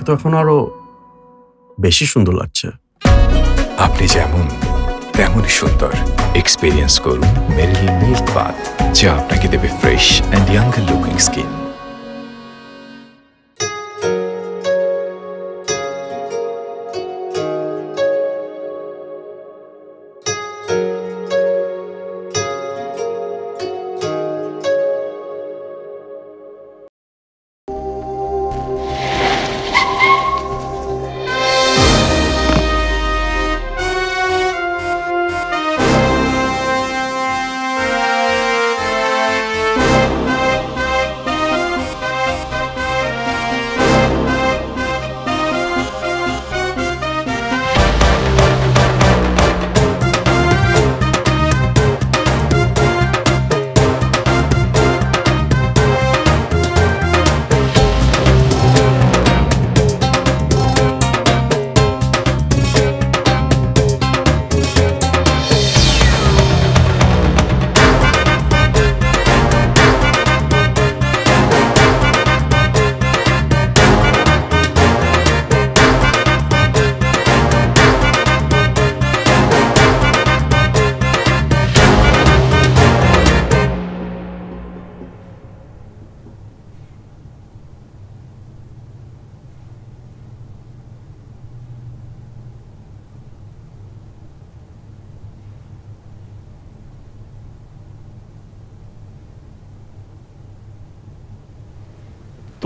তোমাকে তো এখন আরো বেশি সুন্দর লাগছে। আপনি যেমন তেমনই সুন্দর। এক্সপেরিয়েন্স করুন মেরিল মিল্ক বাথ, যা আপনাকে দেবে fresh and younger looking skin.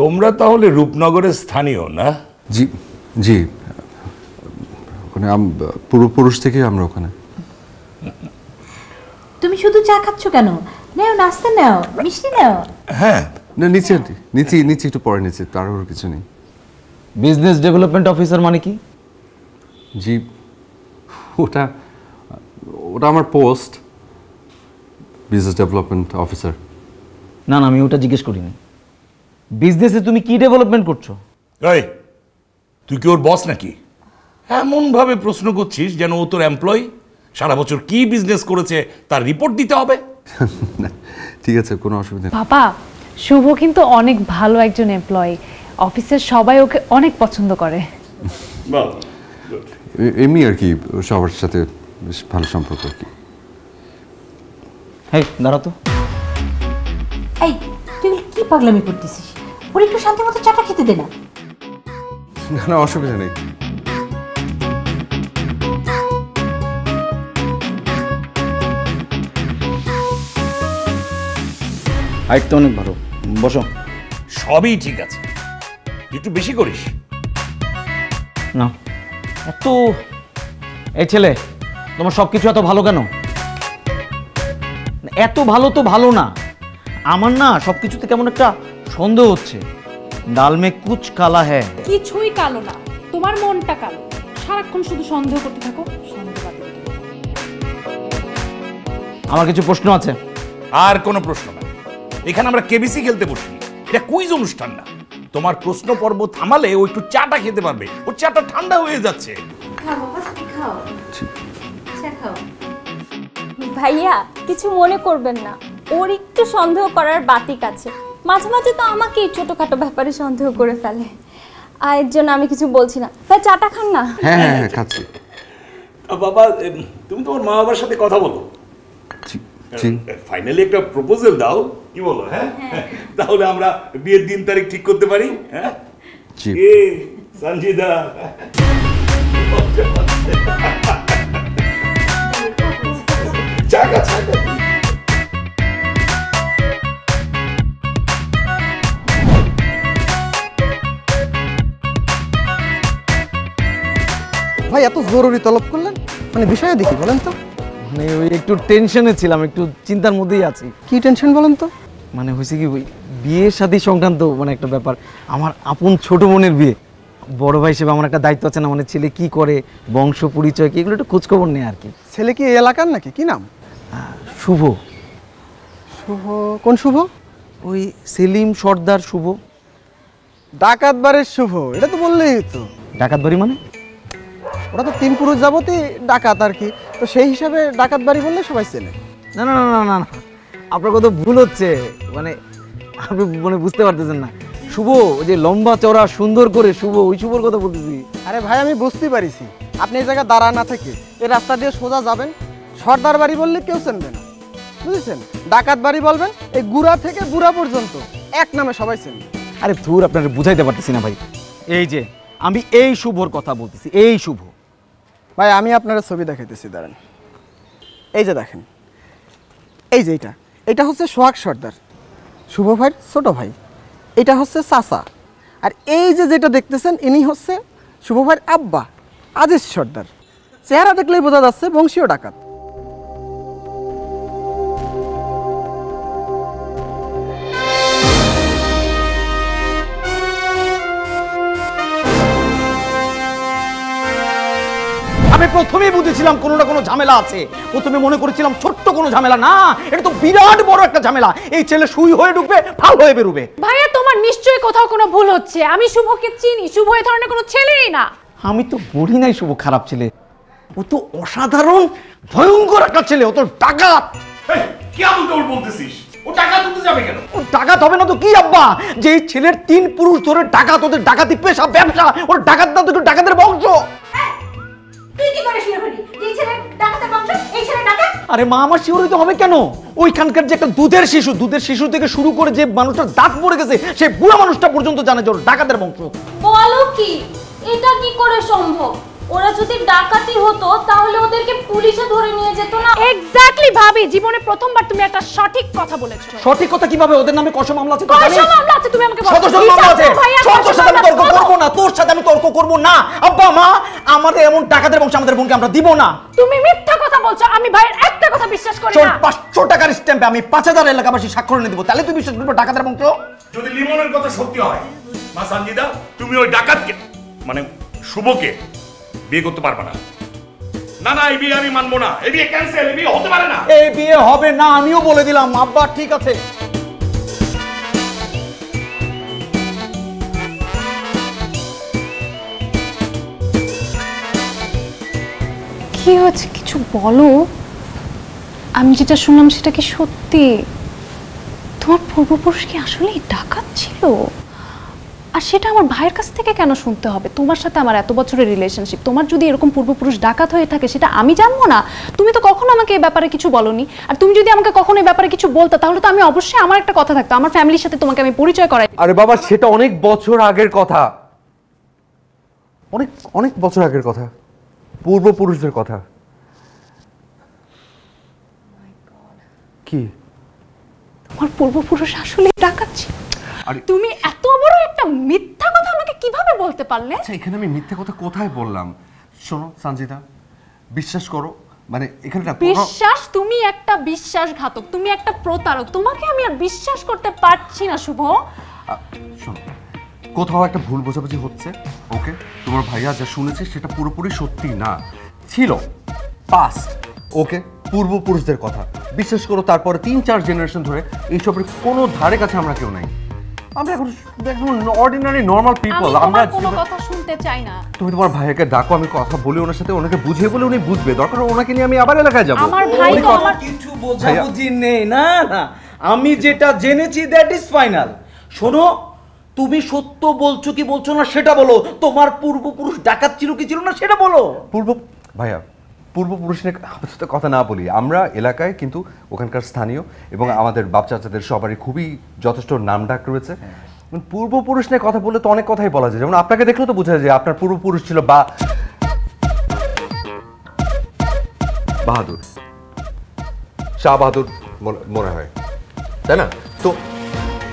তোমরা তাহলে রূপনগরের স্থানীয় না? জি জি, ওখানে পূর্বপুরুষ থেকে আমরা ওখানে। তুমি শুধু চা খাচ্ছ কেন? নাও নাস্তা নাও, মিষ্টি নাও। হ্যাঁ না, নিচে নিচে নিচে একটু পরে নিচে, তার আর কিছু নেই। বিজনেস ডেভেলপমেন্ট অফিসার মানে কি? জি, ওটা ওটা আমার পোস্ট, বিজনেস ডেভেলপমেন্ট অফিসার। না না, আমি ওটা জিজ্ঞেস করিনি। বিজনেসে তুমি কি ডেভেলপমেন্ট করছো? এই, তুই কি ওর বস নাকি? এমন ভাবে প্রশ্ন করছিস যেন ও তোর এমপ্লয়ি। সারা বছর কি বিজনেস করেছে তার রিপোর্ট দিতে হবে। ঠিক আছে, কোনো অসুবিধা নেই। বাবা, শুভ কিন্তু অনেক ভালো একজন এমপ্লয়ি, অফিসের সবাই ওকে অনেক পছন্দ করে। এমনি আর কি, সবার সাথে বেশ ভালো সম্পর্ক আর কি। হ্যাঁ, দাঁড়া তো। এই, তুই কি পাগলামি করতেছিস? ওর একটু শান্তি মতো চাটা খেতে দে না। না না, অসুবিধা নেই। হাইট তো অনেক ভালো, বসো। সবই ঠিক আছে, একটু বেশি করিস না। এত এই ছেলে, তোমার সব কিছু এত ভালো কেন? এত ভালো তো ভালো না, আমার না সব কিছুতে কেমন একটা সন্দেহ হচ্ছে। ডাল মে কুচ কালা হ্যায়। কিছুই কালো না, তোমার মনটা কালো। সারাক্ষণ শুধু সন্দেহ করতে থাকো, সন্দেহবাদী। আমার কিছু প্রশ্ন আছে। আর কোনো প্রশ্ন না, এখানে আমরা কেবিসি খেলতে বসি, এটা কুইজ অনুষ্ঠান না। তোমার প্রশ্ন পর্ব থামালে ও একটু চাটা খেতে পারবে, ও চাটা ঠান্ডা হয়ে যাচ্ছে। ভাইয়া, কিছু মনে করবেন না, ওর একটু সন্দেহ করার বাতিক আছে। মাঝে মাঝে তো আমাকেই ছোটখাটো ব্যাপারে সন্দেহ করে ফেলে, আর এর জন্য আমি কিছু বলছি না। ভাই, চাটা খান না। হ্যাঁ হ্যাঁ হ্যাঁ, খাচ্ছি। বাবা, তুমি তোমার মা বাবার সাথে কথা বলো। ফাইনালি একটা প্রপোজাল দাও, কি বলো? হ্যাঁ, তাহলে আমরা বিয়ের দিন তারিখ ঠিক করতে পারি। হ্যাঁ সঞ্জিদা, চাকা চাকা। ভাই, এত জরুরি তলব করলেন, মানে বিষয়ে দেখি বলেন তো। মানে ওই একটু টেনশনে ছিলাম, একটু চিন্তার মধ্যেই আছি। কি টেনশন বলেন তো? মানে হয়েছে কি, ওই বিয়ে শাদী সংক্রান্ত মানে একটা ব্যাপার। আমার আপন ছোট বোনের বিয়ে, বড় ভাই হিসেবে আমার একটা দায়িত্ব আছে না, মানে ছেলে কি করে, বংশ পরিচয় কি, এগুলো একটু খোঁজখবর নেই আর কি। ছেলে কি এই এলাকার নাকি? কি নাম? শুভ। শুভ? কোন শুভ? ওই সেলিম সর্দার শুভ। ডাকাত বাড়ির শুভ? এটা তো বললেই তো। ডাকাত বাড়ি মানে? ওরা তো 3 পুরুষ যাবতই ডাকাত আর কি, তো সেই হিসাবে ডাকাত বাড়ি বললে সবাই চেনে। না না না না না, আপনার কথা ভুল হচ্ছে। মানে আপনি মানে বুঝতে পারতেছেন না। শুভ, ওই যে লম্বা চওড়া সুন্দর করে শুভ, ওই শুভর কথা বলতেছি। আরে ভাই আমি বুঝতে পারিছি, আপনি এই জায়গায় দাঁড়া না থেকে এই রাস্তা দিয়ে সোজা যাবেন, সর্দার বাড়ি বললে কেউ চেনবে না, বুঝেছেন? ডাকাত বাড়ি বলবেন, এই গুড়া থেকে বুড়া পর্যন্ত এক নামে সবাই চেনবে। আরে ধুর, আপনারা বুঝাইতে পারতেছি না ভাই। এই যে আমি এই শুভর কথা বলতেছি, এই শুভ। ভাই আমি আপনারা ছবি দেখাইতেছি, দাঁড়ান। এই যে দেখেন, এই যে এটা হচ্ছে সোহাগ সর্দার, শুভ ভাইয়ের ছোট ভাই। এটা হচ্ছে চাচা। আর এই যে যেটা দেখতেছেন ইনি হচ্ছে শুভ ভাইয়ের আব্বা আজিজ সর্দার। চেহারা দেখলেই বোঝা যাচ্ছে বংশীয় ডাকাত। আমি প্রথমেই বুঝেছিলাম কোনো না কোনো ঝামেলা আছে। প্রথমে মনে করেছিলাম ছোট্ট কোনো ঝামেলা না, এটা তো বিরাট বড় একটা ঝামেলা। এই ছেলে সুই হয়ে ঢুকবে, ফাল হয়ে বেরোবে। ভাইয়া তোমার নিশ্চয়ই কোথাও কোনো ভুল হচ্ছে। আমি শুভকে চিনি, শুভ এই ধরনের কোনো ছেলেই না। আমি তো বলি নাই শুভ খারাপ ছেলে, ও তো অসাধারণ ভয়ঙ্কর একটা ছেলে, ও তো ডাকাত। কি আমল বলতেছিস? ও টাকা তুলতে যাবে কেন? ও ডাকাত হবে না তো কি আব্বা? যে এই ছেলের 3 পুরুষ ধরে ডাকাত, ওদের ডাকাতি পেশা, ব্যবসা, ওর ডাকাত না তো ডাকাতের বংশ। তুই কি করে শুনে বলি এই ছেলে ডাকাতের বংশ, এই ছেলে ডাকাত? আরে মা, আমার শিওর হইতে হবে কেন? ওইখানকার যে একটা দুধের শিশু থেকে শুরু করে যে মানুষটার দাঁত পড়ে গেছে, সেই বুড়া মানুষটা পর্যন্ত জানে যে ওর ডাকাতের বংশ। বলো কি, এটা কি করে সম্ভব? ওরা যদি ডাকাতি হতো তাহলে ওদেরকে পুলিশে ধরে নিয়ে যেত না? এক্স্যাক্টলি ভাবি, জীবনে প্রথমবার তুমি একটা সঠিক কথা বলেছো। সঠিক কথা কিভাবে? ওদের নামে কসম মামলা আছে, কসম মামলা আছে, তুমি আমাকে বলো। শত মামলা আছে। তোর সাথে আমি তর্ক করব না, তোর সাথে আমি তর্ক করব না। আব্বা মা, আমাদের এমন ডাকাতের বংশ আমাদের বোনকে আমরা দিব না। তুমি মিথ্যা কথা বলছো। আমি ভাইয়ের একটা কথা বিশ্বাস করি না। 500 টাকার স্ট্যাম্পে আমি 5000 এলাকাবাসী স্বাক্ষর এনে দেব, তাহলে তুই বিশ্বাস করবি ডাকাতের বংশ? যদি লিমনের কথা সত্যি হয়, মা সঞ্জিদা, তুমি ওই ডাকাতকে মানে শুভকে বিয়ে করতে পারবে না। না না, এই বিয়ে আমি মানবো না। এই বিয়ে ক্যান্সেল, এই বিয়ে হতে পারে না। এই বিয়ে হবে না, আমিও বলে দিলাম। আব্বা ঠিক আছে। কি হচ্ছে কিছু বলো। আমি যেটা শুনলাম সেটা কি সত্যি? তোমার পূর্বপুরুষ কি আসলেই ডাকাত ছিল? আর সেটা আমার ভাইয়ের কাছ থেকে কেন শুনতে হবে? তোমার সাথে আমার এত বছরের রিলেশনশিপ, তোমার যদি এরকম পূর্বপুরুষ ডাকাত হয়ে থাকে সেটা আমি জানবো না? তুমি তো কখনো আমাকে এই ব্যাপারে কিছু বলনি। আর তুমি যদি আমাকে কখনো এই ব্যাপারে কিছু বলতে, তাহলে তো আমি অবশ্যই আমার একটা কথা থাকতো, আমার ফ্যামিলির সাথে তোমাকে আমি পরিচয় করাই। আরে বাবা, সেটা অনেক বছর আগের কথা, অনেক অনেক বছর আগের কথা, পূর্বপুরুষদের কথা। কি তোমার পূর্বপুরুষ আসলে ডাকাত ছিল? আরে তুমি এত বড় একটা মিথ্যা কথা আমাকে কিভাবে বলতে পারলে? আচ্ছা, এখানে আমি মিথ্যে কথা কোথায় বললাম? শোনো সঞ্জিতা, বিশ্বাস করো, মানে এখানে বিশ্বাস? তুমি একটা বিশ্বাসঘাতক, তুমি একটা প্রতারক। তোমাকে আমি আর বিশ্বাস করতে পারছি না শুভ। শোনো, কোথাও একটা ভুল বোঝাবুঝি হচ্ছে। ওকে, তোমার ভাইয়া যা শুনেছে সেটা পুরোপুরি সত্যি না, ছিল পাস্ট। ওকে, পূর্বপুরুষদের কথা বিশ্বাস করো। তারপরে 3-4 জেনারেশন ধরে এইসবের কোনো ধারে কাছে আমরা কেউ নাই। আমরা এখন অর্ডিনারি নর্মাল পিপল। আমরা কোনো কথা শুনতে চাই না। তুমি তোমার ভাইয়াকে ডাকো, আমি কথা বলি ওনার সাথে, ওনাকে বুঝিয়ে বলে উনি বুঝবে। দরকার ওনাকে নিয়ে আমি আবার এলাকায় যাবো। আমার ভাই তো আমার কিছু বোঝাবুঝি নেই। না না, আমি যেটা জেনেছি দ্যাট ইজ ফাইনাল। শোনো, তুমি সত্য বলছো কি বলছো না সেটা বলো। তোমার পূর্বপুরুষ ডাকাত ছিল কি ছিল না সেটা বলো। ভাইয়া, পূর্বপুরুষ নিয়ে কথা না বলি। আমরা এলাকায় কিন্তু ওখানকার স্থানীয় এবং আমাদের বাপ চাচাদের সবারই খুবই যথেষ্ট নামডাক রয়েছে। পূর্বপুরুষ নিয়ে কথা বললে তো অনেক কথাই বলা যায়। যেমন আপনাকে দেখলেও তো বোঝা যায় যে আপনার পূর্বপুরুষ ছিল বাহাদুর, শাহ বাহাদুর মনে হয়, তাই না? তো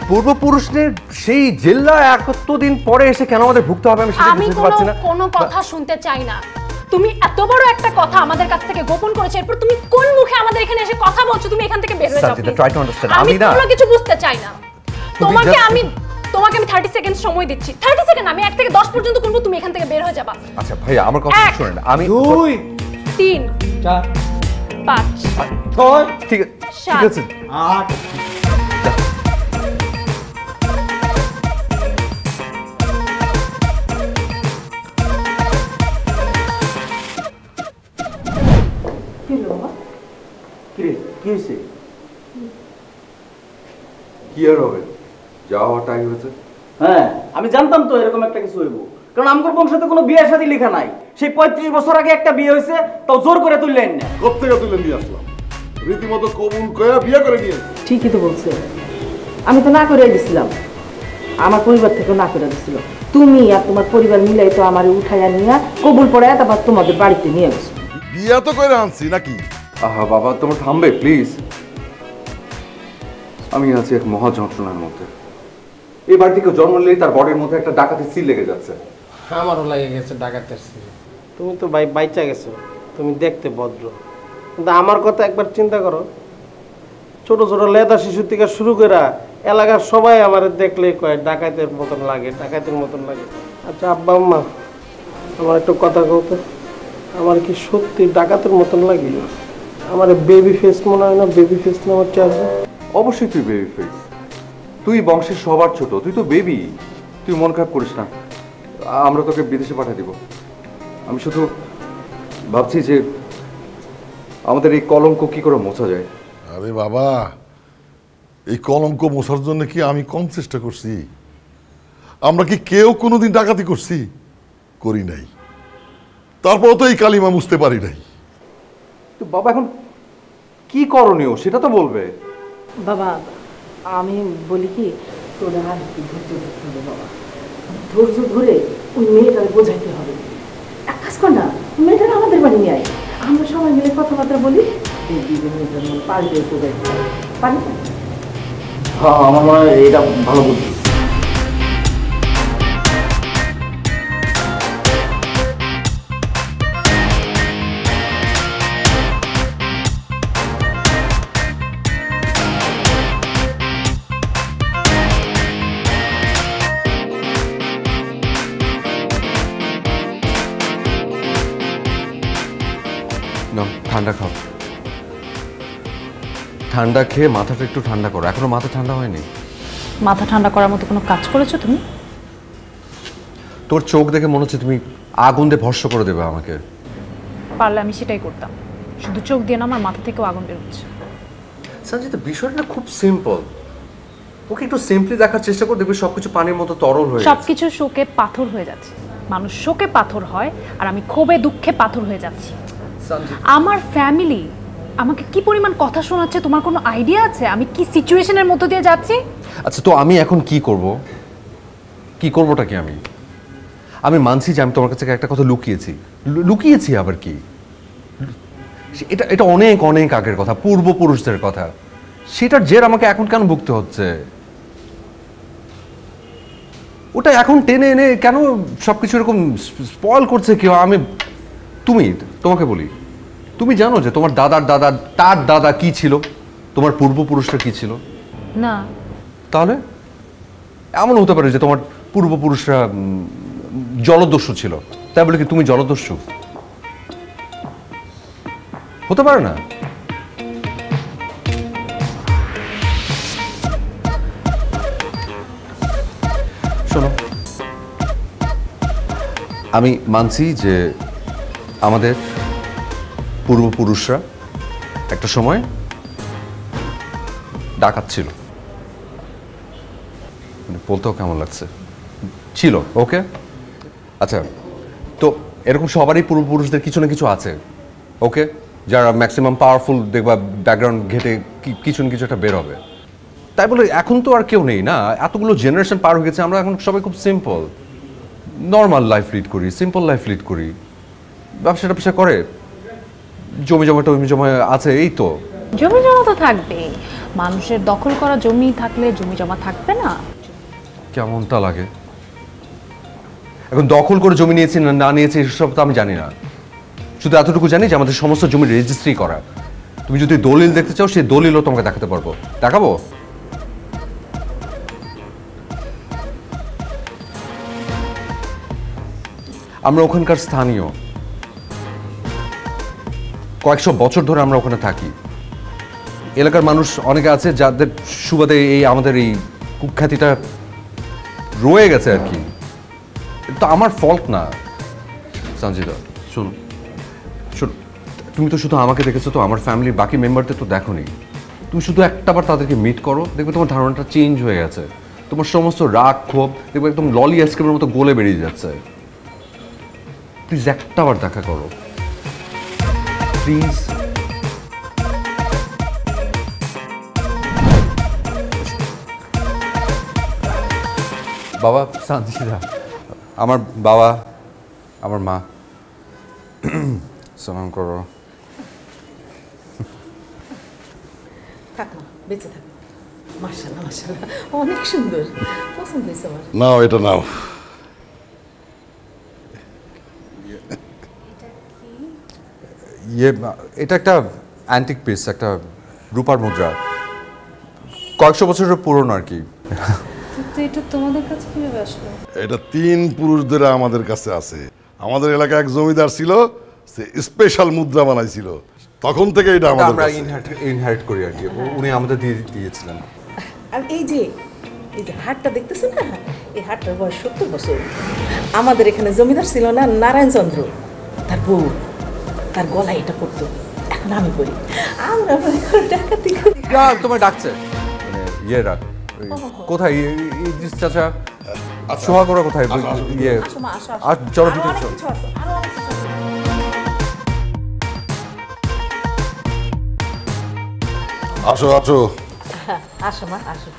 পূর্বপুরুষদের সেই জেল্লা 71 দিন পরে এসে কেন আমাদের ভুগতে হবে আমি সেটা বুঝতে পারছি না। কোনো কথা শুনতে চাই না। তুমি এত বড় একটা কথা আমাদের কাছ থেকে গোপন করেছো, এরপর তুমি কোন মুখে আমাদের এখানে এসে কথা বলছো? তুমি এখান থেকে বের হয়ে যাও। Try to understand. আমি না কোনো কিছু বুঝতে চাই না। তোমাকে আমি 30 সেকেন্ড সময় দিচ্ছি। 30 সেকেন্ড, আমি 1 থেকে 10 পর্যন্ত গুনবো, তুমি এখান থেকে বের হয়ে যাবা। আচ্ছা ভাইয়া, আমার কথা শুনেন। আমি 2 3 4 5 6 ঠিক আছে 8 কি আর হবে, যা হওয়ার টাইম হয়েছে। হ্যাঁ আমি জানতাম তো এরকম একটা কিছু হইব, কারণ আমার বংশতে কোনো বিয়ে শাদী লেখা নাই। সেই 35 বছর আগে একটা বিয়ে হয়েছে, তাও জোর করে তুললেন না। কোত্থেকে তুলে নিয়ে আসলাম? রীতিমতো কবুল করে বিয়ে করে নিয়ে। ঠিকই তো বলছে, আমি তো না করে দিছিলাম, আমার পরিবার থেকে না করে দিছিল। তুমি আর তোমার পরিবার মিলাই তো আমার উঠাইয়া নিয়ে কবুল পড়ে তারপর তোমাদের বাড়িতে নিয়ে গেছো। বিয়ে তো করে আনছি নাকি? আহা বাবা, তোমার থামবে প্লিজ। আমি আছি এক মহা যন্ত্রণার মধ্যে। এই বাড়ি থেকে জন্ম নিলেই তার বডির মধ্যে একটা ডাকাতির সিল লেগে যাচ্ছে। আমারও লাগে গেছে ডাকাতের সিল। তুমি তো বাইচা গেছো, তুমি দেখতে ভদ্র, কিন্তু আমার কথা একবার চিন্তা করো। ছোট ছোট লেদা শিশু থেকে শুরু করে এলাকার সবাই আমার দেখলে কয় ডাকাতের মতন লাগে, ডাকাতের মতন লাগে। আচ্ছা আব্বা আম্মা, আমার একটু কথা কতো, আমার কি সত্যি ডাকাতের মতন লাগে? আমার বেবি ফেস মনে হয় না? বেবি ফেস না আমার চেহারা? অবশ্যই তুই বেবি ফেস, তুই বংশের সবার ছোট, তুই তো বেবি। তুই মন খারাপ করিস না, আমরা তোকে বিদেশে পাঠিয়ে দিব। আমি শুধু ভাবছি যে আমাদের এই কলঙ্ক কি করে মোছা যায়। আরে বাবা, এই কলঙ্ক মোছার জন্য কি আমি কম চেষ্টা করছি? আমরা কি কেউ কোনোদিন ডাকাতি করছি? করি নাই। তারপর তো এই কালিমা মুছতে পারি নাই। তো বাবা এখন কি করণীয় সেটা তো বলবে। বাবা আমি বলি কি, তোরা আর একটু ধৈর্য ধরতে হবে বাবা। ধৈর্য ধরে ওই মেয়েটাকে বোঝাইতে হবে। এক কাজ কর না, মেয়েটাকে আমাদের বাড়ি নিয়ে আয়, আমরা সবাই মিলে কথাবার্তা বলি। মেয়েটার মনে পাল্টে বোঝাইতে পারি না? হ্যাঁ আমার মনে হয় এটা ভালো বুদ্ধি। ঠান্ডা খাও, ঠান্ডা খেয়ে মাথাটা একটু ঠান্ডা করো। এখনো মাথা ঠান্ডা হয়নি। মাথা ঠান্ডা করার মতো কোনো কাজ করেছো তুমি? তোর চোখ দেখে মনে হচ্ছে তুমি আগুন দিয়ে ভস্ম করে দেবে আমাকে। পারলে আমি সেটাই করতাম, শুধু চোখ দিয়ে না আমার মাথা থেকেও আগুন বেরোচ্ছে। সঞ্জিতা, বিষয়টা খুব সিম্পল। ওকে একটু সিম্পলি দেখার চেষ্টা করে দেখবি সবকিছু পানির মতো তরল হয়ে যাচ্ছে। সবকিছু শোকে পাথর হয়ে যাচ্ছে। মানুষ শোকে পাথর হয়, আর আমি ক্ষোভে দুঃখে পাথর হয়ে যাচ্ছি। আমার ফ্যামিলি আমাকে কি পরিমাণ কথা শোনাচ্ছে তোমার কোনো আইডিয়া আছে? আমি কি সিচুয়েশনের মধ্য দিয়ে যাচ্ছি? আচ্ছা তো আমি এখন কি করব? কি করবোটা কি? আমি মানছি যে আমি তোমার কাছে একটা কথা লুকিয়েছি আবার কি? এটা অনেক অনেক আগের কথা, পূর্বপুরুষদের কথা। সেটার জের আমাকে এখন কেন ভুগতে হচ্ছে? ওটা এখন টেনে এনে কেন সবকিছু এরকম স্পয়েল করছে কেউ? তোমাকে বলি, তুমি জানো যে তোমার দাদার দাদা তার দাদা কি ছিল? তোমার পূর্বপুরুষরা কি ছিল? না। তাহলে এমন হতে পারে যে তোমার পূর্বপুরুষরা জলদস্যু ছিল, তাই বলে কি তুমি জলদস্যু? হতে পারে না। শোনো, আমি মানছি যে আমাদের পূর্বপুরুষরা একটা সময় ডাকাত ছিল। বলতেও কেমন লাগছে, ছিল। ওকে আচ্ছা, তো এরকম সবারই পূর্বপুরুষদের কিছু না কিছু আছে, ওকে, যারা ম্যাক্সিমাম পাওয়ারফুল, দেখবা ব্যাকগ্রাউন্ড ঘেটে কিছু না কিছু একটা বের হবে। তাই বলে এখন তো আর কেউ নেই না, এতগুলো জেনারেশন পার হয়ে গেছে। আমরা এখন সবাই খুব সিম্পল নর্মাল লাইফ লিড করি, সিম্পল লাইফ লিড করি। ব্যবসা ট্যাবসা করে, জমি জমা আছে, এই তো। জমি জমা তো থাকবেই, মানুষের দখল করা জমি থাকলে জমি জমা থাকবে না? কেমনটা লাগে? এখন দখল করে জমি নিয়েছি না নিয়েছি এসব তো আমি জানি না, শুধু এতটুকু জানি যে আমাদের সমস্ত জমি রেজিস্ট্রি করা। তুমি যদি দলিল দেখতে চাও, সেই দলিলও তোমাকে দেখাতে পারবো। দেখাবো? আমরা ওখানকার স্থানীয়, কয়েকশো বছর ধরে আমরা ওখানে থাকি। এলাকার মানুষ অনেকে আছে যাদের সুবাদে এই আমাদের এই কুখ্যাতিটা রয়ে গেছে আর কি। তো আমার ফল্ট না। সঞ্জিতা শোনো, তুমি তো শুধু আমাকে দেখেছো, তো আমার ফ্যামিলির বাকি মেম্বারদের তো দেখোনি। তুমি শুধু একটাবার তাদেরকে মিট করো, দেখবে তোমার ধারণাটা চেঞ্জ হয়ে গেছে। তোমার সমস্ত রাগ ক্ষোভ দেখবো একদম ললি আইসক্রিমের মতো গলে বেরিয়ে যাচ্ছে। প্লিজ একটা বার দেখা করো প্লিজ। বাবা সানজিদা, আমার বাবা, আমার মা, সালাম করো। থাকো, বেঁচে থাকো। মাশাআল্লাহ মাশাআল্লাহ, অনেক সুন্দর, পছন্দ হয়েছে আমার। নাও এটা নাও। এটা একটা অ্যান্টিক পিস, একটা রূপার মুদ্রা, কয়েকশো বছরের পুরনো আর কি। তো এটা তোমাদের কাছে কিভাবে আসলো? এটা 3 পুরুষদের আমাদের কাছে আছে। আমাদের এলাকায় এক জমিদার ছিল, সে স্পেশাল মুদ্রা বানাইছিল, তখন থেকে এটা আমাদের আমরা কাছে। ইনহেরিট করি আর কি, উনি আমাদের দিয়েছিলেন। আর এই যে হাটটা দেখতেছো না, এই হাটটার বয়স 70 বছর। আমাদের এখানে জমিদার ছিল না নারায়ণচন্দ্র, তার বউ, তার গলায় এটা পড়তো, এখন আমি পড়ি। আমরা ডাকাতি করি। তোমার ডাকছে ইয়েরা কোথায়? ইদ্রিস চাচা, সোহাগ ওরা কোথায়? ইয়ে চলো ভিতরে চলো। আসো আসো। আসো মা, আসো।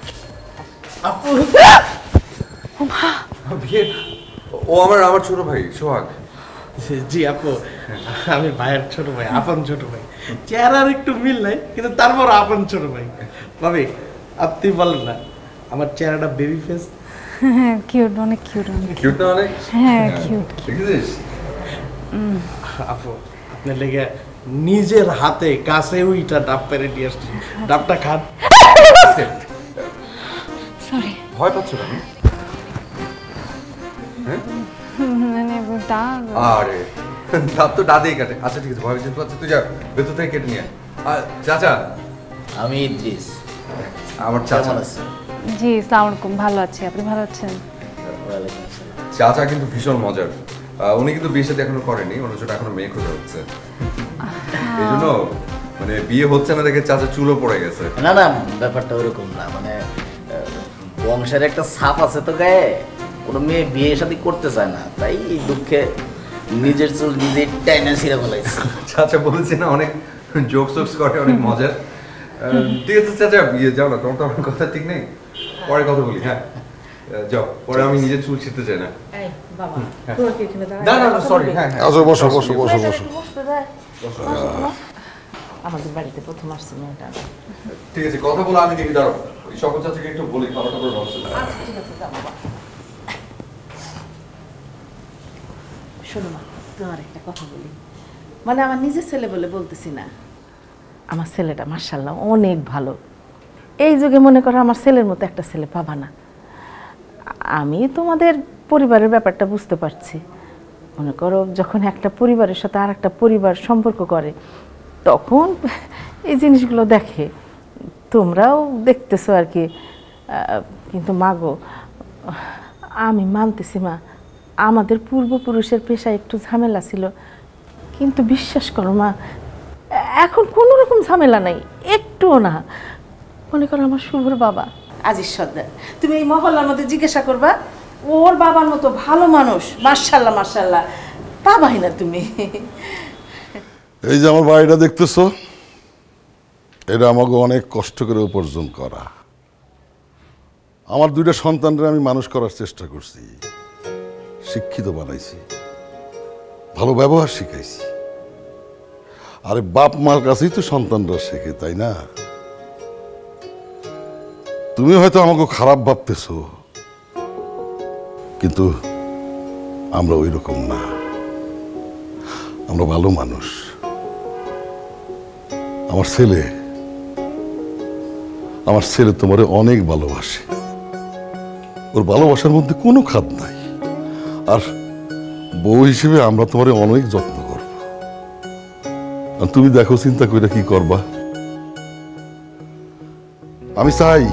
ও আমার ছোট ভাই সোহাগ। জি আপু, আমি ভাইয়ের ছোট ভাই, আপন ছোট ভাই। চেহারার একটু মিল নাই, কিন্তু তারপর আপন ছোট ভাই। ভাবি আপনি বলেন না আমার চেহারাটা বেবি ফেস? হ্যাঁ কিউট, অনেক কিউট। কিউট না অনেক? হ্যাঁ কিউট। দেখেছিস আপু, আপনার লেগে নিজের হাতে গাছে ওইটা ডাব পেরে দিয়ে আসছি। ডাবটা খান। সরি। ভয় পাচ্ছ কেন? হ্যাঁ মানে দাঁত। আরে দাঁত তো দাঁতেই কাটে। আচ্ছা ঠিক আছে, ভয় যেতে পারছিস তুই, যা ভেতর থেকে কেটে নিয়ে। চাচা, আমি ইদ্রিস। আমার চাচা। জি আসসালামু আলাইকুম, ভালো আছি, আপনি ভালো আছেন? চাচা কিন্তু ভীষণ মজার। উনি কিন্তু বিয়ে সাথে এখনো করেনি, ওনার জন্য এখনো মেয়ে খোঁজা হচ্ছে। এই জন্য মানে বিয়ে হচ্ছে না দেখে চাচা চুলও পড়ে গেছে। না না, ব্যাপারটা ওরকম না, মানে বংশের একটা ছাপ আছে তো গায়ে, কোনো মেয়ে বিয়ে শাদী করতে চায় না, তাই এই দুঃখে নিজের চুল নিজেই টাইনা ছিঁড়ে ফেলাইছে। চাচা বলেছে না অনেক জোকস করে, অনেক মজার। ঠিক আছে চাচা, বিয়ে যাও না, তোমার তো আমার কথা ঠিক নেই, পরে কথা বলি। হ্যাঁ যাও, পরে আমি নিজের চুল ছিঁড়তে চাই না। এই বাবা, তোরা কি এখানে দাঁড়ায়? না না সরি। হ্যাঁ হ্যাঁ আসো, বসো বসো বসো বসো। আমাদের বাড়িতে প্রথম আসছে মেয়েটা। ঠিক আছে, কথা বলে আমি দেখি। দাঁড়াও, ওই সকল চাচাকে একটু বলি খাবার টাবার ব্যবস্থা। আচ্ছা ঠিক আছে, যাও বাবা। শোনো মা, তোমার একটা কথা বলি, মানে আমার নিজের ছেলে বলে বলতেছি না, আমার ছেলেটা মাশাআল্লাহ অনেক ভালো। এই যুগে মনে করো আমার ছেলের মতো একটা ছেলে পাবা না। আমি তোমাদের পরিবারের ব্যাপারটা বুঝতে পারছি। মনে করো যখন একটা পরিবারের সাথে আর একটা পরিবার সম্পর্ক করে, তখন এই জিনিসগুলো দেখে, তোমরাও দেখতেছো আর কি। কিন্তু মাগো, আমি মানতেছি মা, আমাদের পূর্বপুরুষের পেশায় একটু ঝামেলা ছিল, কিন্তু বিশ্বাস করো মা, এখন কোনো রকম ঝামেলা নাই, একটুও না। মনে করো আমার শুভর বাবা আজিজ সর্দার, তুমি এই মহল্লার মধ্যে জিজ্ঞাসা করবা, ওর বাবার মতো ভালো মানুষ মাশাআল্লাহ মাশাআল্লাহ পাবাই না তুমি। এই যে আমার বাড়িটা দেখতেছো, এটা আমাকে অনেক কষ্ট করে উপার্জন করা। আমার 2টা সন্তানরা আমি মানুষ করার চেষ্টা করছি, শিক্ষিত বানাইছি, ভালো ব্যবহার শিখাইছি। আরে বাপ মার কাছেই তো সন্তানরা শেখে, তাই না? তুমি হয়তো আমাকে খারাপ ভাবতেছো, কিন্তু আমরা ওই রকম না, আমরা ভালো মানুষ। আমার ছেলে তোমারে অনেক ভালোবাসে, ওর ভালোবাসার মধ্যে কোনো খাদ নাই। আর বউ হিসেবে আমরা তোমারে অনেক যত্ন করব। আর তুমি দেখো চিন্তা করে কি করবা। আমি চাই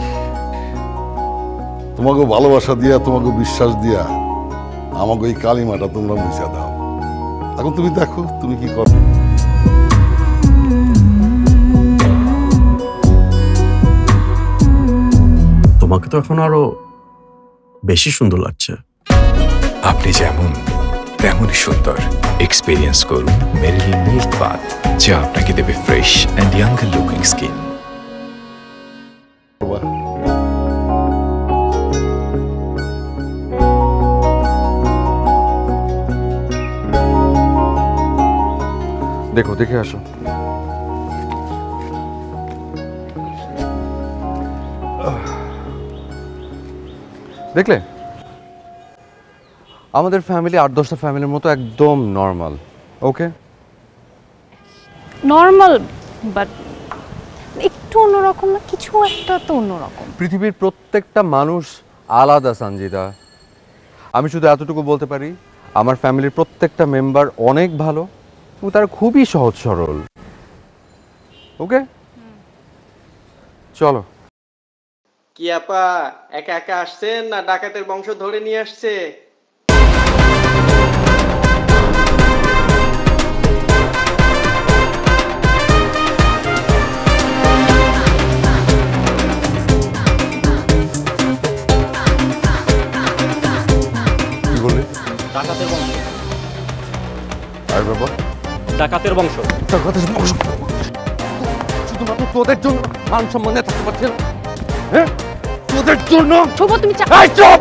তোমাকে ভালোবাসা দিয়া, তোমাকে বিশ্বাস দিয়া আমাকে এই কালিমাটা তোমরা মুছা দাও। এখন তুমি দেখো তুমি কি করবে। তোমাকে তো এখন আরো বেশি সুন্দর লাগছে। আপনি যেমন তেমনই সুন্দর। এক্সপিরিয়েন্স করুন মেরিলিন মিল্ক বাথ, যা আপনাকে দেবে fresh and younger looking skin. দেখো, দেখে আসো। দেখলে আমাদের ফ্যামিলি 8-10টা ফ্যামিলির মতো একদম নর্মাল। ওকে, নর্মাল বাট একটু অন্যরকম না, কিছু একটা তো অন্যরকম। পৃথিবীর প্রত্যেকটা মানুষ আলাদা সঞ্জিদা। আমি শুধু এতটুকু বলতে পারি, আমার ফ্যামিলির প্রত্যেকটা মেম্বার অনেক ভালো এবং তারা খুবই সহজ সরল। ওকে, চলো। কি আপা একা একা আসছেন না ডাকাতের বংশ ধরে নিয়ে আসছে? কি বললি? ডাকাতের বংশ। আর বাবা, ডাকাতের বংশ। ডাকাতের বংশ শুধুমাত্র তোদের জন্য মান সম্মানে থাকতে পারছি না। হ্যাঁ, তোদের জন্য। শুভ, তুমি এই চুপ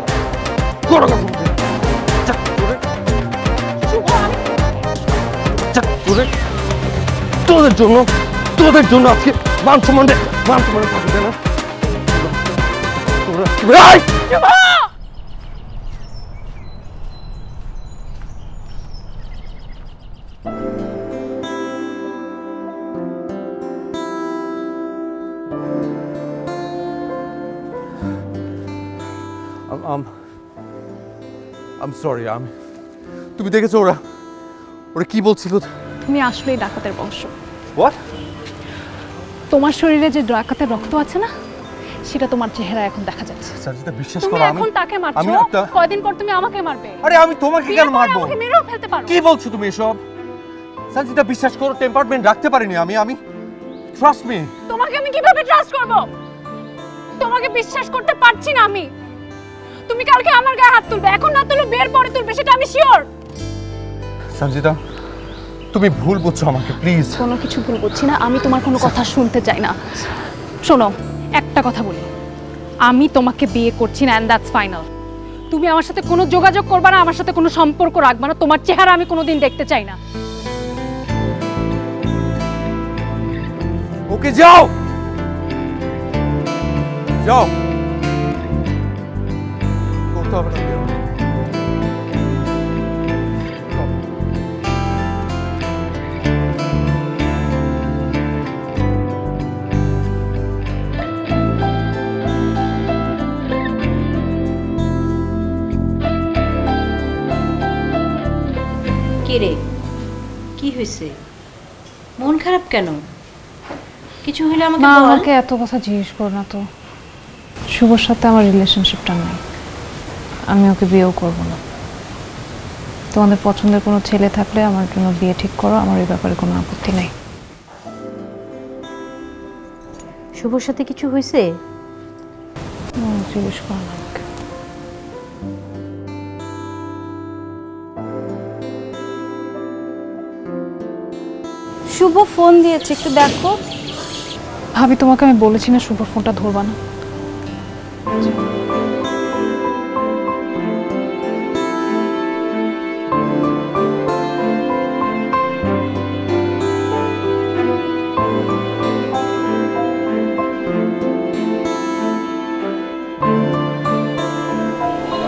করো না। তোদের জন্য আজকে মান সম্মানে থাকবে না। I'm sorry, তুমি দেখেছো ওরা কি বলছিল? তুমি আসলেই ডাকাতের বংশ। What? তোমার শরীরে যে ডাকাতের রক্ত আছে না, সেটা তোমার চেহারা এখন দেখা যাচ্ছে। সঞ্জিতা, বিশ্বাস তুমি করো, এখন তাকে মারছো, কয়দিন পর তুমি আমাকে মারবে। আরে আমি তোমাকে কেন মারবো? আমাকে মেরেও ফেলতে পারো। কি বলছো তুমি এসব? সঞ্জিতা, বিশ্বাস করো, টেম্পারমেন্ট রাখতে পারিনি আমি ট্রাস্ট মি। তোমাকে আমি কিভাবে ট্রাস্ট করব? তোমাকে বিশ্বাস করতে পারছি না আমি। তুমি কালকে আমার গায়ে হাত তুলবে, এখন না তুলবে, বের পরে তুলবে, সেটা আমি শিওর। সঞ্জিতা, তুমি ভুল বুঝছো আমাকে, প্লিজ। কোনো কিছু ভুল বুঝছি না, আমি তোমার কোনো কথা শুনতে চাই না। শোনো, একটা কথা বলি, আমি তোমাকে বিয়ে করছি না, এন্ড দ্যাটস ফাইনাল। তুমি আমার সাথে কোনো যোগাযোগ করবে না, আমার সাথে কোনো সম্পর্ক রাখবে না, তোমার চেহারা আমি কোনোদিন দেখতে চাই না। ওকে, যাও যাও, করতে হবে না। কিরে, কি হয়েছে? মন খারাপ কেন? কিছু হলে আমাকে বল। আমাকে এত কথা জিজ্ঞেস করো না তো। শুভর সাথে আমার রিলেশনশিপটা নাই, আমি ওকে বিয়েও করব না। তোমাদের পছন্দের কোনো ছেলে থাকলে আমার জন্য বিয়ে ঠিক করো, আমার এই ব্যাপারে কোনো আপত্তি নেই। শুভর সাথে কিছু হয়েছে? জিজ্ঞেস করো না আমাকে। শুভ ফোন দিয়েছে, একটু দেখো। ভাবি, তোমাকে আমি বলেছি না শুভর ফোনটা ধরবা না।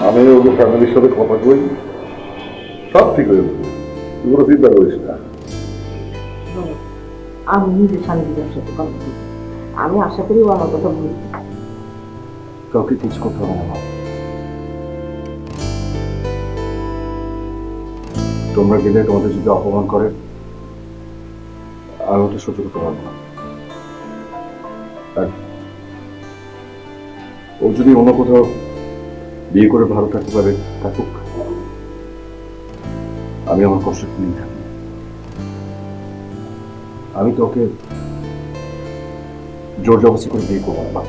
আমি ওদের ফ্যামিলির সাথে কথা কই, সব ঠিক হয়ে যাবে, তুই কোনো চিন্তা করিস না। আমি নিজে সান্দিদার সাথে কথা বলি, আমি আশা করি ও আমার কথা বলি। কাউকে কিছু করতে হবে না। তোমরা গেলে তোমাদের যদি অপমান করে, আমি ওটা সহ্য করতে পারবো না। ও যদি অন্য কোথাও বিয়ে করে ভালো থাকতে পারে, থাকুক, আমি আমার কষ্ট নিয়ে থাকি। আমি তো ওকে জোর জবরদস্তি করে বিয়ে করবো না।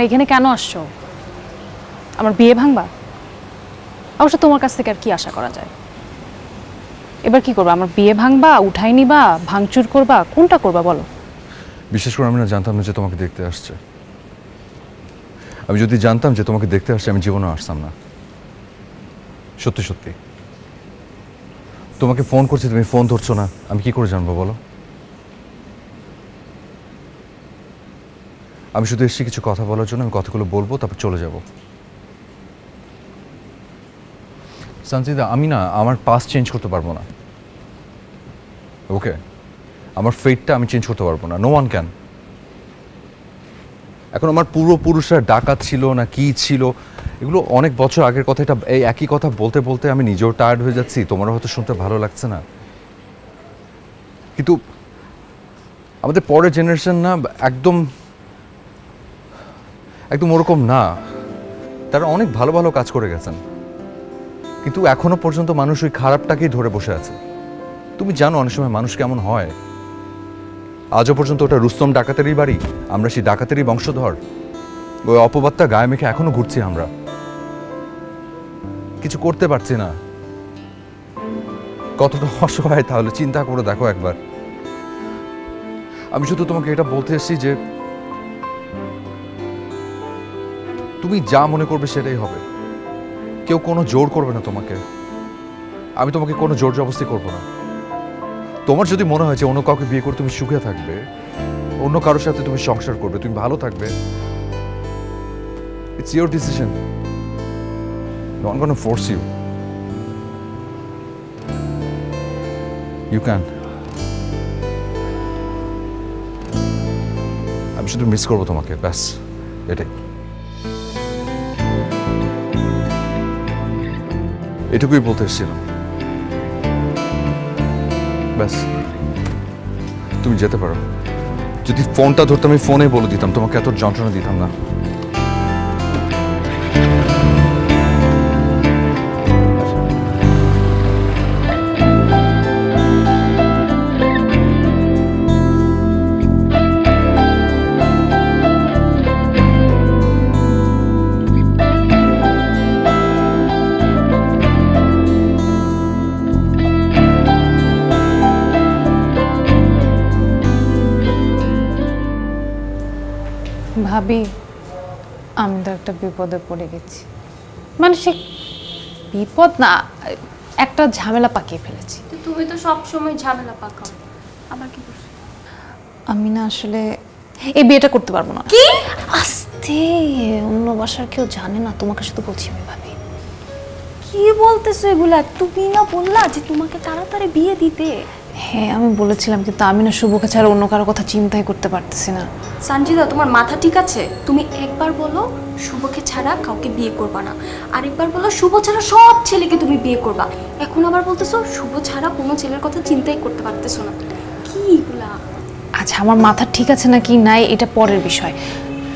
এখানে কেন আসছো? আমার বিয়ে ভাঙবা? অবশ্য তোমার কাছ থেকে আর কি আশা করা যায়? এবার কি করবা? আমার বিয়ে ভাঙবা, উঠাই নিবা, ভাঙচুর করবা, কোনটা করবা বলো? বিশেষ করে আমি না জানতাম না যে তোমাকে দেখতে আসছে। আমি যদি জানতাম যে তোমাকে দেখতে আসছে আমি জীবনে আসতাম না। সত্যি সত্যি তোমাকে ফোন করছি, তুমি ফোন ধরছো না, আমি কি করে জানবো বলো? আমি শুধু এসেছি কিছু কথা বলার জন্য, আমি কথাগুলো বলবো তারপর চলে যাব। সঞ্জিদা, আমি না আমার পাস্ট চেঞ্জ করতে পারবো না, ওকে? আমার ফেটটা আমি চেঞ্জ করতে পারবো না, নো ওয়ান ক্যান। এখন আমার পূর্বপুরুষরা ডাকাত ছিল না কি ছিল এগুলো অনেক বছর আগের কথা। এটা এই একই কথা বলতে বলতে আমি নিজেও টায়ার্ড হয়ে যাচ্ছি, তোমারও হয়তো শুনতে ভালো লাগছে না, কিন্তু আমাদের পরের জেনারেশন না একদম একদম ওরকম না। তারা অনেক ভালো ভালো কাজ করে গেছেন, কিন্তু এখনো পর্যন্ত মানুষ ওই খারাপটাকেই ধরে বসে আছে। তুমি জানো অনেক সময় মানুষ কেমন হয়। আজও পর্যন্ত ওটা রুস্তম ডাকাতেরই বাড়ি, আমরা সেই ডাকাতেরই বংশধর। ওই অপবাদটা গায়ে মেখে এখনো ঘুরছি আমরা, কিছু করতে পারছি না। কতটা অসহায় তাহলে চিন্তা করে দেখো একবার। আমি শুধু তোমাকে এটা বলতে এসেছি যে তুমি যা মনে করবে সেটাই হবে, কেউ কোনো জোর করবে না তোমাকে। আমি তোমাকে কোনো জোর জবরদস্তি করবো না। তোমার যদি মনে হয় যে অন্য কাউকে বিয়ে করে তুমি সুখে থাকবে, অন্য কারোর সাথে তুমি সংসার করবে, তুমি ভালো থাকবে, it's your decision, no one gonna force you. You can. আমি শুধু মিস করবো তোমাকে, ব্যাস এটাই। এটুকুই বলতে এসেছিলাম, ব্যাস। তুমি যেতে পারো। যদি ফোনটা ধরতাম আমি ফোনে বলে দিতাম, তোমাকে এত যন্ত্রণা দিতাম না। ভাবি, আমি তো একটা বিপদে পড়ে গেছি। মানে সে বিপদ না, একটা ঝামেলা পাকিয়ে ফেলেছি। তুমি তো সব সময় ঝামেলা পাকাও, আবার কি করছো? আমি না আসলে এই বিয়েটা করতে পারবো না। কি? আস্তে, অন্য বাসার কেউ জানে না, তোমাকে শুধু বলছি আমি ভাবি। কি বলতেছো এগুলা? তুমি না বললা যে তোমাকে তাড়াতাড়ি বিয়ে দিতে? হ্যাঁ আমি বলেছিলাম, কিন্তু আমি না শুভকে ছাড়া অন্য কারো কথা চিন্তাই করতে পারতেছি না। সঞ্জিদা, তোমার মাথা ঠিক আছে? তুমি একবার বলো শুভকে ছাড়া কাউকে বিয়ে করবা না, আরেকবার বলো শুভ ছাড়া সব ছেলেকে তুমি বিয়ে করবা। এখন আবার বলতেছো শুভ ছাড়া কোনো ছেলের কথা চিন্তাই করতে পারতেছো না। কি এগুলা? আচ্ছা, আমার মাথা ঠিক আছে নাকি নাই এটা পরের বিষয়।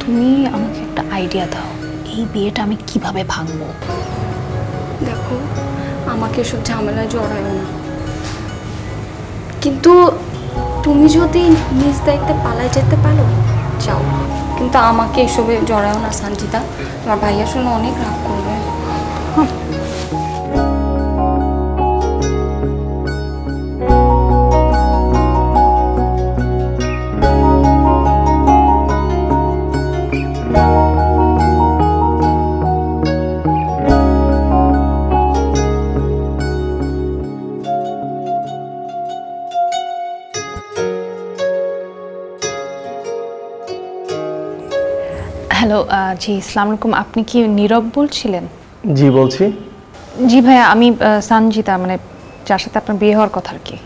তুমি আমাকে একটা আইডিয়া দাও, এই বিয়েটা আমি কিভাবে ভাঙবো? দেখো, আমাকে এসব ঝামেলায় জড়ায় না, কিন্তু তুমি যদি নিজ দায়িত্বে পালায় যেতে পারো যাও, কিন্তু আমাকে এসবে জড়াও না সঞ্জিতা। তোমার ভাইয়া শুনে অনেক রাগ করবে। হ্যালো, জি আসসালামু আলাইকুম। আপনি কি নীরব বলছিলেন? জি বলছি। জি ভাইয়া, আমি সঞ্জিতা, মানে যার সাথে আপনার বিয়ে হওয়ার কথা আর কি।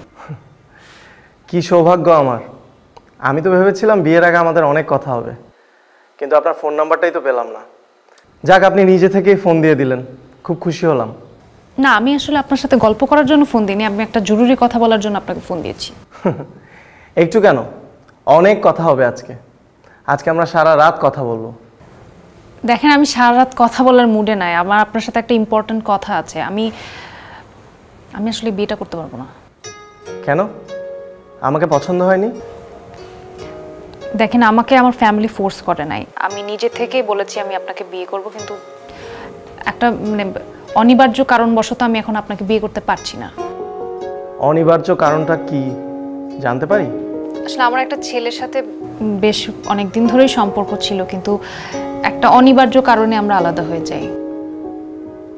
কি সৌভাগ্য আমার। আমি তো ভেবেছিলাম বিয়ের আগে আমাদের অনেক কথা হবে, কিন্তু আপনার ফোন নাম্বারটাই তো পেলাম না। যাক, আপনি নিজে থেকেই ফোন দিয়ে দিলেন, খুব খুশি হলাম। না, আমি আসলে আপনার সাথে গল্প করার জন্য ফোন দিইনি, আমি একটা জরুরি কথা বলার জন্য আপনাকে ফোন দিয়েছি। একটু কেন, অনেক কথা হবে আজকে। আজকে আমরা সারা রাত কথা বলবো। দেখেন, আমি সারা রাত কথা বলার মুডে নাই, আমার আপনার সাথে একটা ইম্পর্টেন্ট কথা আছে। আমি আসলে বিয়েটা করতে পারবো না। কেন? আমাকে পছন্দ হয়নি? দেখেন, আমাকে আমার ফ্যামিলি ফোর্স করে নাই, আমি নিজে থেকেই বলেছি আমি আপনাকে বিয়ে করব, কিন্তু একটা মানে অনিবার্য কারণবশত আমি এখন আপনাকে বিয়ে করতে পারছি না। অনিবার্য কারণটা কি জানতে পারি? আসলে আমার একটা ছেলের সাথে বেশ অনেক দিন ধরেই সম্পর্ক ছিল, কিন্তু একটা অনিবার্য কারণে আমরা আলাদা হয়ে যাই।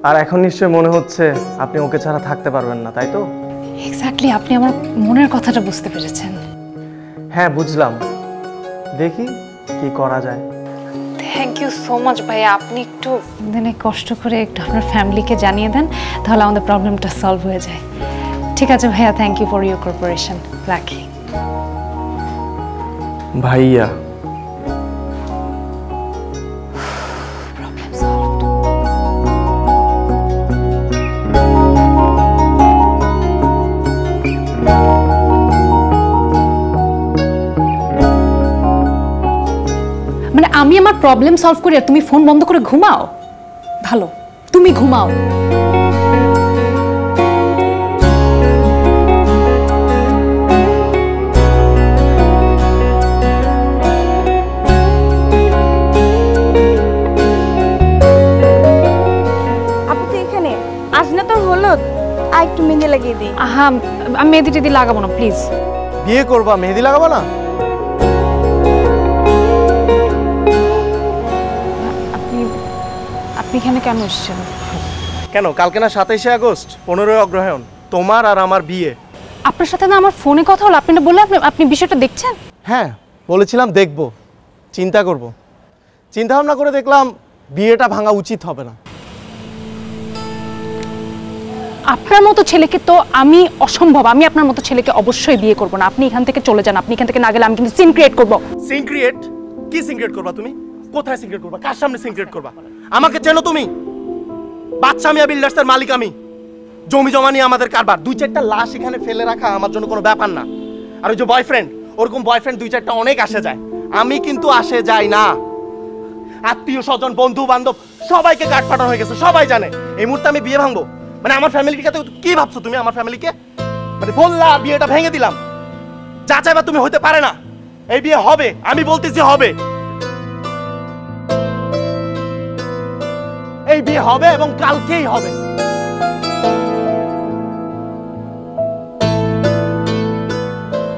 আর এখন নিশ্চয় মনে হচ্ছে আপনি ওকে ছাড়া থাকতে পারবেন না, তাই তো? এক্স্যাক্টলি, আপনি আমার মনের কথাটা বুঝতে পেরেছেন। হ্যাঁ বুঝলাম, দেখি কি করা যায়। থ্যাংক ইউ সো মাচ ভাইয়া, আপনি একটু মানে কষ্ট করে একটু আপনার ফ্যামিলিকে জানিয়ে দেন, তাহলে আমাদের প্রবলেমটা সলভ হয়ে যায়। ঠিক আছে ভাইয়া, thank you for your cooperation, রাখি। ভাইয়া মানে আমি আমার প্রবলেম সলভ করি আর তুমি ফোন বন্ধ করে ঘুমাও? ভালো, তুমি ঘুমাও। একটু মেহেদি লাগিয়ে দিই। হ্যাঁ, আমি মেহেদি টেদি লাগাবো না, প্লিজ। বিয়ে করবা, মেহেদি লাগাবো না? আপনি এখানে কেন এসেছেন? কেন, কালকে না 27শে আগস্ট, 15ই অগ্রহায়ণ, তোমার আর আমার বিয়ে। আপনার সাথে না আমার ফোনে কথা হলো, আপনি না বললে আপনি বিষয়টা দেখছেন? হ্যাঁ বলেছিলাম দেখব, চিন্তা করব, চিন্তা ভাবনা করে দেখলাম বিয়েটা ভাঙা উচিত হবে না। আপনার মতো ছেলেকে তো আমি অসম্ভব, আমি আপনার মতো ছেলেকে অবশ্যই বিয়ে করব না। আপনি এখান থেকে চলে যান, আপনি এখান থেকে না গেলে আমি কিন্তু সিন ক্রিয়েট করব। Scene create? কি সিন ক্রিয়েট করবা তুমি? কোথায় সিন ক্রিয়েট করবা? কার সামনে সিন ক্রিয়েট করবা? আমাকে চেনো তুমি? বাদশা মিয়া বিল্ডার্সের মালিক আমি, জমি জমা নিয়ে আমাদের কারবার। 2-4টা লাশ এখানে ফেলে রাখা আমার জন্য কোনো ব্যাপার না। আর ওই যে বয়ফ্রেন্ড, ওরকম বয়ফ্রেন্ড 2-4টা অনেক আসে যায়, আমি কিন্তু আসে যাই না। আত্মীয় স্বজন বন্ধু বান্ধব সবাইকে কাট পাঠানো হয়ে গেছে, সবাই জানে। এই মুহূর্তে আমি বিয়ে ভাঙবো মানে আমার ফ্যামিলিকে কি ভাবছো তুমি? আমার ফ্যামিলিকে মানে বললা বিয়েটা ভেঙে দিলাম, যা চাইবা তুমি হইতে পারে না। এই বিয়ে হবে, আমি বলতেছি হবে। এই বিয়ে হবে এবং কালকেই হবে।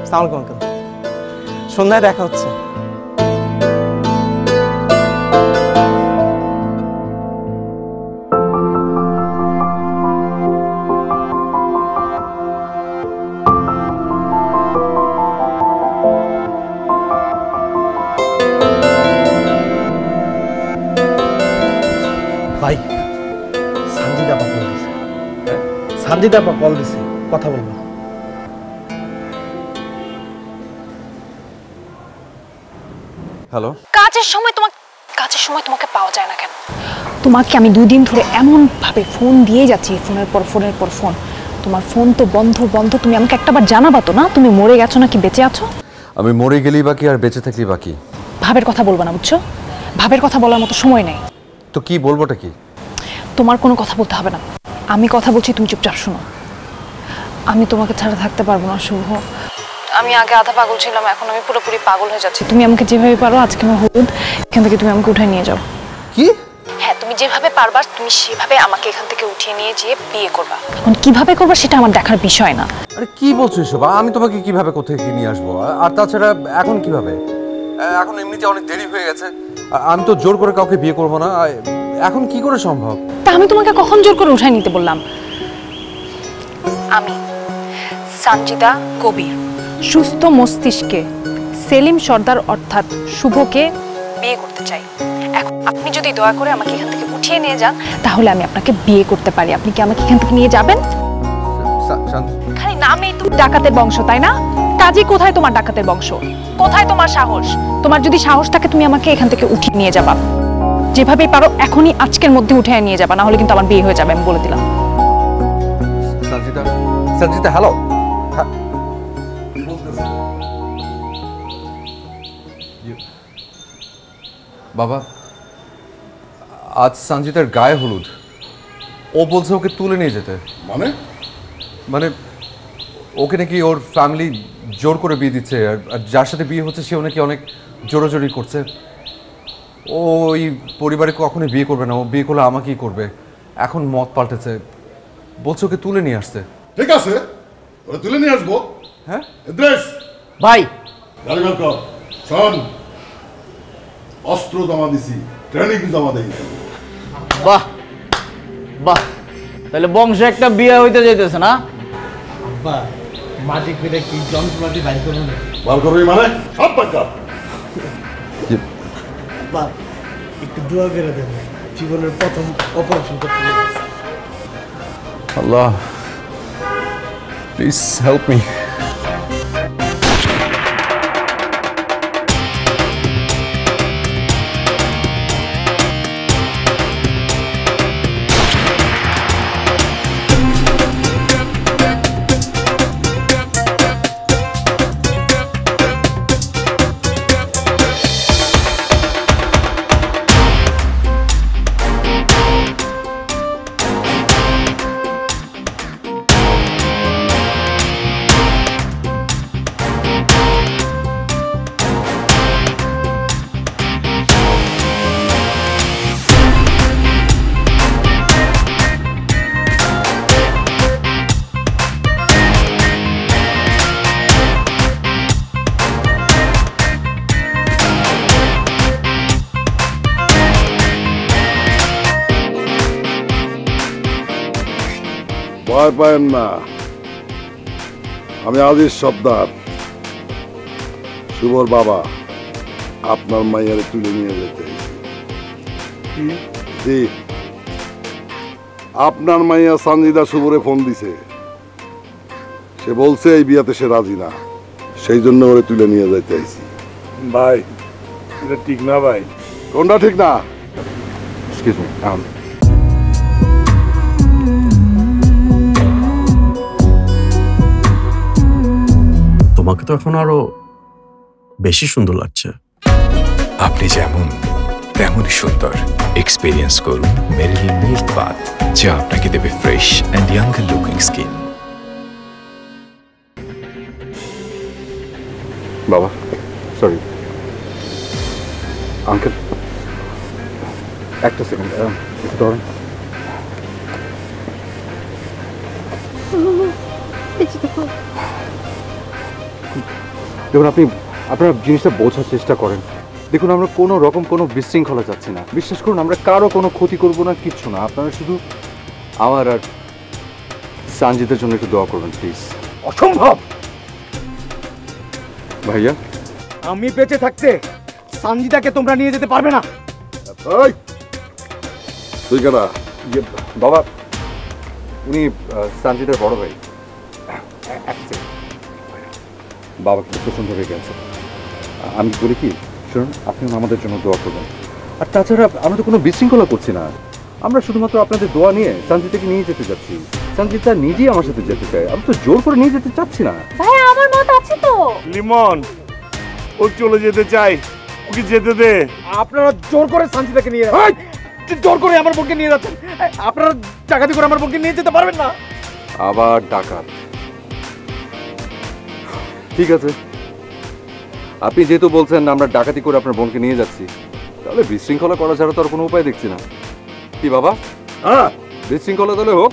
আসসালামু আলাইকুম আঙ্কেল, সন্ধ্যায় দেখা হচ্ছে। ভাই, সানজিদা আপা কল দিছে। সানজিদা আপা কল দিছে, কথা বলবো। হ্যালো, কাজের সময় তোমাকে পাওয়া যায় না কেন? তোমাকে আমি 2 দিন ধরে এমন ভাবে ফোন দিয়ে যাচ্ছি, ফোনের পর ফোন। তোমার ফোন তো বন্ধ। তুমি আমাকে একটাবার জানাবা তো না, তুমি মরে গেছো নাকি বেঁচে আছো? আমি মরে গেলেই বাকি আর বেঁচে থাকলেই বাকি। ভাবের কথা বলবা না, বুঝছো? ভাবের কথা বলার মতো সময় নেই। তো কি বলবোটা কি? তোমার কোনো কথা বলতে হবে না, আমি কথা বলছি, তুমি চুপচাপ শোনো। আমি তোমাকে ছাড়া থাকতে পারবো না শুভ। আমি আগে আধা পাগল ছিলাম, এখন আমি পুরোপুরি পাগল হয়ে যাচ্ছি। তুমি আমাকে যেভাবে পারো, আজকে আমার হলুদ, এখান থেকে তুমি আমাকে উঠায় নিয়ে যাও। কি? হ্যাঁ, তুমি যেভাবে পারবা তুমি সেভাবে আমাকে এখান থেকে উঠিয়ে নিয়ে যেয়ে বিয়ে করবা। এখন কিভাবে করবা সেটা আমার দেখার বিষয় না। আরে কি বলছো এসব? আমি তোমাকে কিভাবে কোথায় নিয়ে আসবো? আর তাছাড়া এখন কিভাবে? এখন এমনিতে অনেক দেরি হয়ে গেছে, আমি তো জোর করে কাউকে বিয়ে করবো না, এখন কি করে সম্ভব? তা আমি তোমাকে কখন জোর করে উঠায় নিতে বললাম? আমি সানজিদা কবির সুস্থ মস্তিষ্কে সেলিম সর্দার অর্থাৎ শুভকে বিয়ে করতে চাই। এখন আপনি যদি দয়া করে আমাকে এখান থেকে উঠিয়ে নিয়ে যান, তাহলে আমি আপনাকে বিয়ে করতে পারি। আপনি কি আমাকে এখান থেকে নিয়ে যাবেন? খালি নামেই তুমি ডাকাতের বংশ, তাই না? কাজী কোথায় তোমার ডাকাতের বংশ? কোথায় তোমার সাহস? তোমার যদি সাহস থাকে তুমি আমাকে এখান থেকে উঠিয়ে নিয়ে যাবা, যেভাবেই পারো এখনই আজকের মধ্যে উঠে নিয়ে যাবা, না হলে কিন্তু আমার বিয়ে হয়ে যাবে, আমি বলে দিলাম। সঞ্জিতা হ্যালো। বাবা, আজ সঞ্জিতার গায়ে হলুদ, ও বলছে ওকে তুলে নিয়ে যেতে। মানে ওকে নাকি ওর ফ্যামিলি জোর করে বিয়ে দিচ্ছে, আর যার সাথে বিয়ে হচ্ছে সেও নাকি অনেক জোরাজোরি করছে। ও ওই পরিবারে কখনোই বিয়ে করবে না, ও বিয়ে করলে আমাকেই করবে। এখন মত পাল্টেছে, বলছে ওকে তুলে নিয়ে আসছে। ঠিক আছে, ওরা তুলে নিয়ে আসবো। হ্যাঁ ইদ্রিস ভাই, গাড়ি বের কর। শোন, অস্ত্র জমা দিছি, ট্রেনিং জমা দেই। বাহ বাহ, তাহলে বংশে একটা বিয়ে হইতে যাইতেছে না? আব্বা মাটি করে কি যন্ত্রপাতি বাইর করবো না? বার করবি মানে সব বাক্কা। আব্বা একটু দোয়া করে দেন, জীবনের প্রথম অপারেশন করতে যাচ্ছি। আল্লাহ, প্লিজ হেল্প মি। ভয় পায়েন না, আমি আজিজ সর্দার, শুভর বাবা। আপনার মাইয়ারে তুলে নিয়ে যেতে। জি, আপনার মাইয়া সানজিদা শুভরে ফোন দিছে, সে বলছে এই বিয়াতে সে রাজি না, সেই জন্য ওরে তুলে নিয়ে যেতে আইছি। ভাই এটা ঠিক না ভাই। কোনটা ঠিক না? এক্সকিউজ মি, তোমাকে তো এখন আরো বেশি সুন্দর লাগছে। আপনি যেমন তেমনই সুন্দর। এক্সপেরিয়েন্স করুন মেরিলিন মিল্ক বাথ, যা আপনাকে দেবে fresh and younger looking skin. বাবা সরি, আঙ্কেল একটা সেকেন্ড একটু ধরেন। দেখুন, আপনারা জিনিসটা বোঝার চেষ্টা করেন। দেখুন, আমরা কোনো রকম কোনো বিশৃঙ্খলা যাচ্ছি না, বিশ্বাস করুন। আমরা কারো কোনো ক্ষতি করবো না, কিচ্ছু না। আপনারা শুধু আমার আর সানজিদের জন্য একটু দোয়া করবেন প্লিজ। অসম্ভব ভাইয়া, আমি বেঁচে থাকতে সানজিদাকে তোমরা নিয়ে যেতে পারবে না। তুই কেনা? বাবা, উনি সানজিদের বড় ভাই। বাবা কিন্তু প্রচন্ড হয়ে গেছে। আমি বলি কি, শুনুন, আপনি আমাদের জন্য দোয়া করবেন। আর তাছাড়া আমরা তো কোনো বিশৃঙ্খলা করছি না, আমরা শুধুমাত্র আপনাদের দোয়া নিয়ে সানজিদাকে নিয়ে যেতে যাচ্ছি। সানজিদা নিজেই আমার সাথে যেতে চায়, আমি তো জোর করে নিয়ে যেতে চাচ্ছি না। ভাই আমার মত আছে তো। লিমন, ও চলে যেতে চাই, ওকে যেতে দে। আপনারা জোর করে সানজিদাকে নিয়ে জোর করে আমার বোনকে নিয়ে যাচ্ছেন। আপনারা ডাকাতি করে আমার বোনকে নিয়ে যেতে পারবেন না। আবার ডাকাত? ঠিক আছে, আপনি যেহেতু বলছেন আমরা ডাকাতি করে আপনার বোনকে নিয়ে যাচ্ছি, তাহলে বিশৃঙ্খলা করা ছাড়া তো আর কোনো উপায় দেখছি না। কি বাবা? হ্যাঁ, বিশৃঙ্খলা তাহলে হোক।